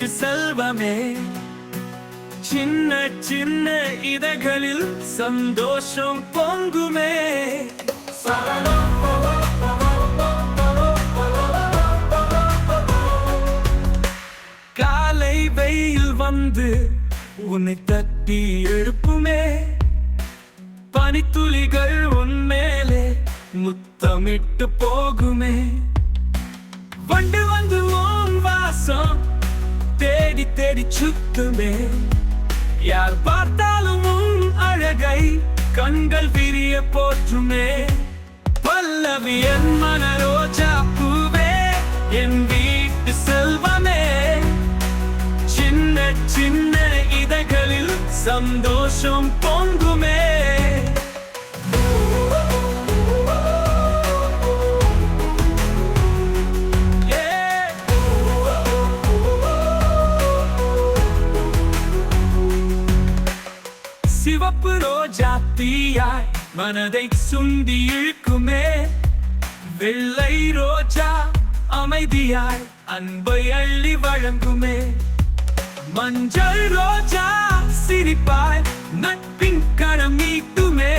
வீட்டு செல்வமே, சின்ன சின்ன இதழ்களில் சந்தோஷம் பொங்குமே. காலை வெயில் வந்து உன்னை தட்டி எழுப்புமே, பனித்துளிகள் உன்மேலே முத்தமிட்டு போகுமே. வண்டு வந்து உன் வாசம் தேடி தேடி சுத்துமே, யார் பார்த்தாலும் உன் அழகை கண்கள் விரிய போற்றுமே. பல்லவி என் மன ரோஜா பூவே, என் வீட்டு செல்வமே, சின்ன சின்ன இதழ்களில் சந்தோஷம் பொங்குமே. சிவப்பு ரோஜா தீயாய் மனதை சுண்டி இழுக்குமே, வெள்ளை ரோஜா அமைதியாய் அன்பை அள்ளி வழங்குமே. மஞ்சள் ரோஜா சிரிப்பாய் நட்பின் கரம் நீட்டுமே,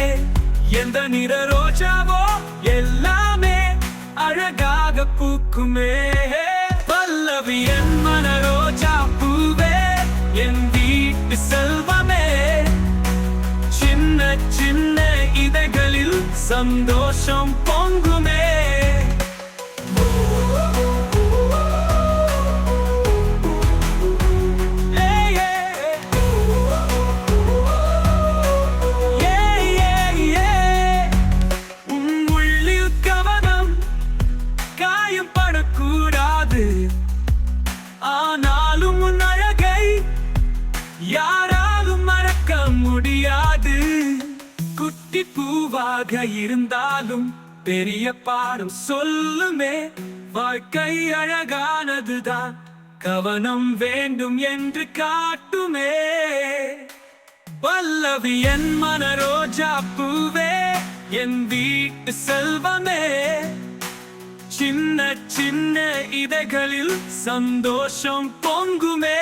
எந்த நிற ரோஜாவோ எல்லாமே அழகாக பூக்குமே. பல்லவி என் மன ரோஜா பூவே, என் வீட்டு செல்வமே, சின்ன சின்ன இதழ்களில் சந்தோஷம் பொங்குமே. ஆனாலும் உன் அழகை யாராலும் மறக்க முடியாது. குட்டி பூவாக இருந்தாலும் பெரிய பாடம் சொல்லுமே, வாழ்க்கை அழகானதுதான் கவனம் வேண்டும் என்று காட்டுமே. பல்லவி என் மன ரோஜா பூவே, என் வீட்டு செல்வமே, சின்ன சின்ன இதழ்களில் சந்தோஷம் பொங்குமே.